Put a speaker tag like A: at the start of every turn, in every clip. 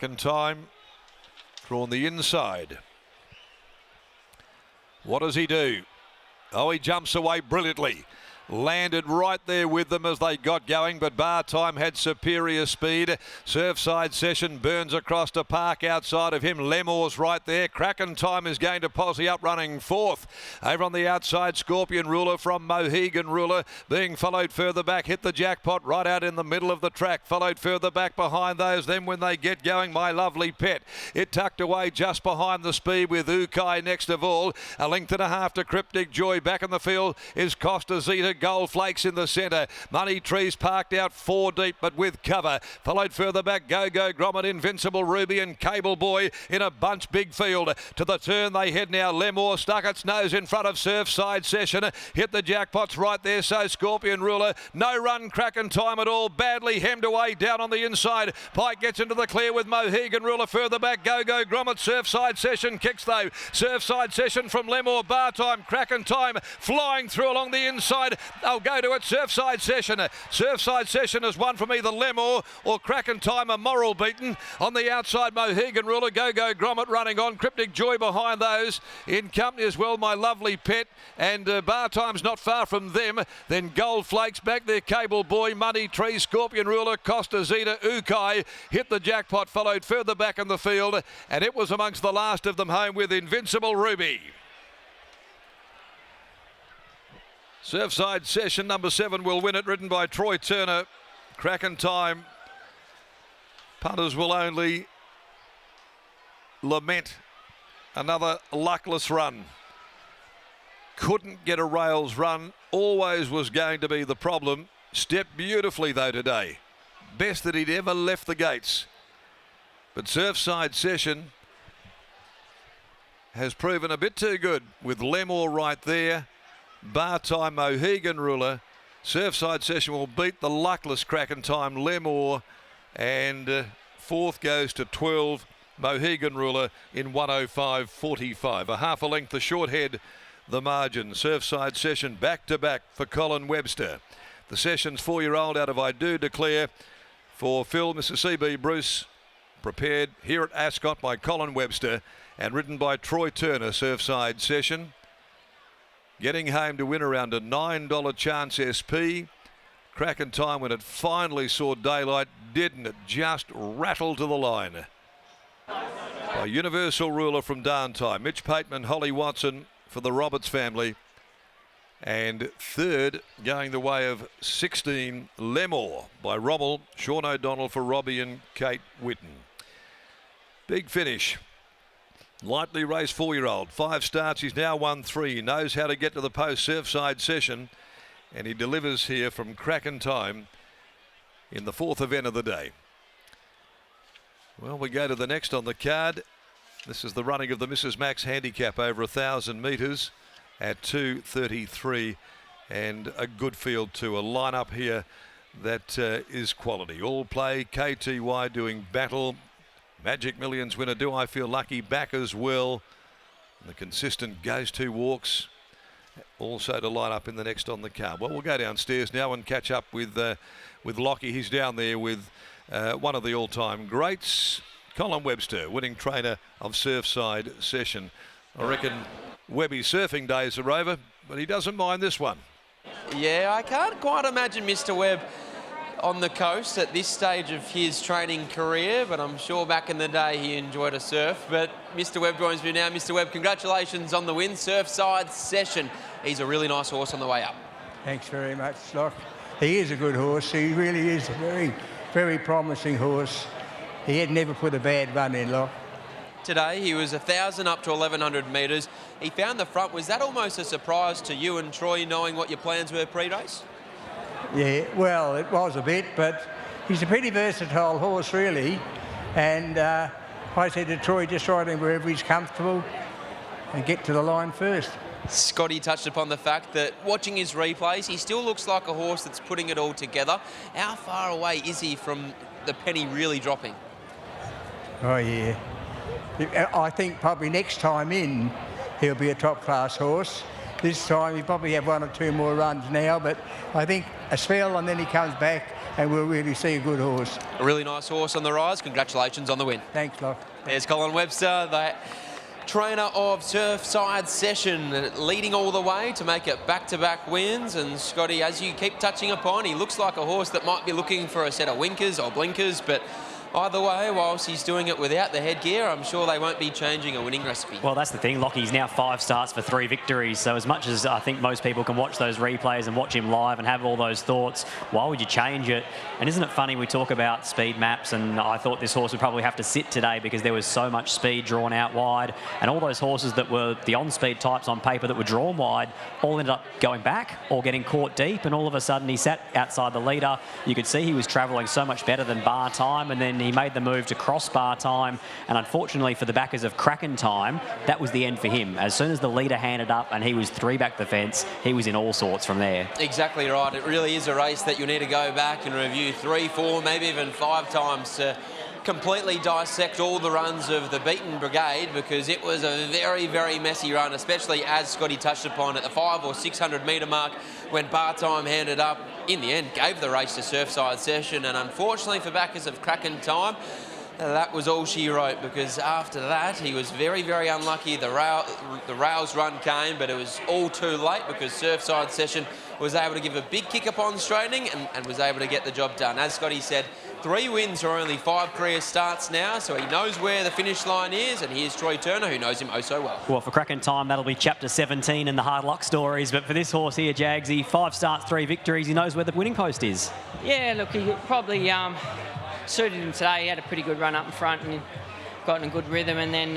A: Crack and Time drawn the inside. What does he do? Oh, he jumps away brilliantly. Landed right there with them as they got going, but Bar Time had superior speed. Surfside Session burns across the park outside of him. Lemore's right there. Kraken Time is going to posse up, running fourth. Over on the outside, Scorpion Ruler from Mohegan Ruler being followed further back. Hit the Jackpot right out in the middle of the track. Followed further back behind those. Then when they get going, My Lovely Pet. It tucked away just behind the speed with Ukai next of all. A length and a half to Cryptic Joy. Back in the field is Costa Zeta. Gold Flakes in the centre. Money Trees parked out 4 deep but with cover. Followed further back Go Grommet, Invincible Ruby and Cable Boy in a bunch big field. To the turn they head now. Lemore stuck its nose in front of Surfside Session. Hit the Jackpots right there, so Scorpion Ruler. No run, Crack and Time at all. Badly hemmed away down on the inside. Pike gets into the clear with Mohegan Ruler further back. Go Grommet. Surfside Session kicks though. Surfside Session from Lemore. Bar Time, Crack and Time flying through along the inside. They'll go to it. Surfside Session. Surfside Session has won from either Lemore or Crack and Time, a moral beaten. On the outside, Mohegan Ruler. Go Grommet running on. Cryptic Joy behind those. In company as well, My Lovely Pet. And Bar Time's not far from them. Then Gold Flakes back there. Cable Boy, Money Tree, Scorpion Ruler, Costa Zeta, Ukai. Hit the Jackpot. Followed further back in the field. And it was amongst the last of them home with Invincible Ruby. Surfside Session, number 7, will win it, ridden by Troy Turner. Crack and Time. Punters will only lament another luckless run. Couldn't get a rails run, always was going to be the problem. Stepped beautifully though today. Best that he'd ever left the gates. But Surfside Session has proven a bit too good with Lemore right there. Bar Time, Mohegan Ruler. Surfside Session will beat the luckless Crack and Time, Lemore, and fourth goes to 12, Mohegan Ruler in 105.45. A half a length the short head, the margin. Surfside Session back to back for Colin Webster. The Session's 4-year-old out of I Do Declare for Phil, Mr. CB Bruce, prepared here at Ascot by Colin Webster and ridden by Troy Turner. Surfside Session getting home to win around a $9 chance SP. Crack and Time, when it finally saw daylight, didn't it? Just rattled to the line. By Universal Ruler from Darntime. Mitch Pateman, Holly Watson for the Roberts family. And third, going the way of 16, Lemore by Rommel, Sean O'Donnell for Robbie and Kate Whitten. Big finish. Lightly raced 4-year-old. 5 starts, he's now won 3. He knows how to get to the post. Surfside Session. And he delivers here from Crack and Time in the 4th event of the day. Well, we go to the next on the card. This is the running of the Mrs. Max Handicap over 1,000 metres at 2:33. And a good field too. A lineup here that is quality. All play. KTY doing battle. Magic Millions winner, Do I Feel Lucky, back as well. And the consistent Goes To Walks also to line up in the next on the card. Well, we'll go downstairs now and catch up with Lockie. He's down there with one of the all-time greats, Colin Webster, winning trainer of Surfside Session. I reckon Webby's surfing days are over, but he doesn't mind this one.
B: Yeah, I can't quite imagine Mr. Webb on the coast at this stage of his training career, but I'm sure back in the day he enjoyed a surf. But Mr. Webb joins me now. Mr. Webb, congratulations on the win. Surfside Session. He's a really nice horse on the way up.
C: Thanks very much, Locke. He is a good horse. He really is a very, very promising horse. He had never put a bad run in, Locke.
B: Today he was 1,000 up to 1,100 metres. He found the front. Was that almost a surprise to you and Troy, knowing what your plans were pre-race?
C: Yeah, well, it was a bit, but he's a pretty versatile horse, really. And I said to Troy, just ride him wherever he's comfortable and get to the line first.
B: Scotty touched upon the fact that watching his replays, he still looks like a horse that's putting it all together. How far away is he from the penny really dropping?
C: Oh, yeah. I think probably next time in, he'll be a top-class horse. This time he'll probably have 1 or 2 more runs now, but I think a spell and then he comes back and we'll really see a good horse.
B: A really nice horse on the rise. Congratulations on the win.
C: Thanks, Locke.
B: There's Colin Webster, the trainer of Surfside Session, leading all the way to make it back-to-back wins. And Scotty, as you keep touching upon, he looks like a horse that might be looking for a set of winkers or blinkers, but either way, whilst he's doing it without the headgear, I'm sure they won't be changing a winning recipe.
D: Well, that's the thing. Lockie's now 5 starts for 3 victories. So as much as I think most people can watch those replays and watch him live and have all those thoughts, why would you change it? And isn't it funny, we talk about speed maps, and I thought this horse would probably have to sit today because there was so much speed drawn out wide, and all those horses that were the on-speed types on paper that were drawn wide all ended up going back or getting caught deep, and all of a sudden he sat outside the leader. You could see he was travelling so much better than bar time, and then he made the move to cross bar time, and unfortunately for the backers of Kraken Time, that was the end for him. As soon as the leader handed up and he was 3 back the fence, he was in all sorts from there.
B: Exactly right. It really is a race that you need to go back and review 3, 4, maybe even 5 times to completely dissect all the runs of the beaten brigade, because it was a very, very messy run, especially as Scotty touched upon at the 500 or 600 metre mark when bar time handed up. In the end, gave the race to Surfside Session, and unfortunately for backers of Kraken Time, that was all she wrote, because after that he was very, very unlucky. The rails run came, but it was all too late because Surfside Session was able to give a big kick upon straightening and was able to get the job done. As Scotty said, 3 wins or only 5 career starts now, so he knows where the finish line is, and here's Troy Turner, who knows him oh so well.
D: Well, for Kraken Time, that'll be chapter 17 in the hard luck stories, but for this horse here, Jagsy, 5 starts, 3 victories, he knows where the winning post is.
E: Yeah, look, he probably suited him today. He had a pretty good run up in front and got in a good rhythm, and then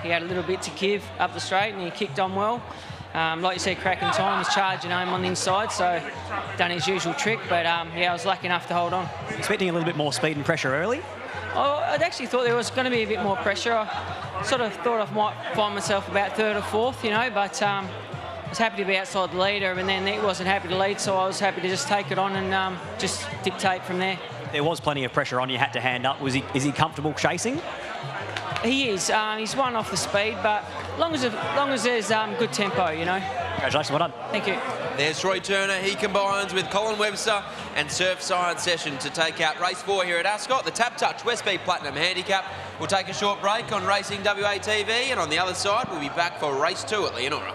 E: he had a little bit to give up the straight, and he kicked on well. Like you said, Kraken Time was charging home on the inside, so done his usual trick, but yeah, I was lucky enough to hold on.
D: Expecting a little bit more speed and pressure early?
E: Oh, I'd actually thought there was going to be a bit more pressure. I sort of thought I might find myself about 3rd or 4th, you know, but I was happy to be outside the leader, and then he wasn't happy to lead, so I was happy to just take it on and just dictate from there.
D: There was plenty of pressure on, you had to hand up. Is he comfortable chasing?
E: He is. He's won off the speed, but long as there's good tempo, you know.
D: Congratulations, well done.
E: Thank you.
B: There's Troy Turner. He combines with Colin Webster and Surfside Session to take out race 4 here at Ascot. The Tap Touch Westby Platinum Handicap. We'll take a short break on Racing WA TV, and on the other side, we'll be back for race 2 at Leonora.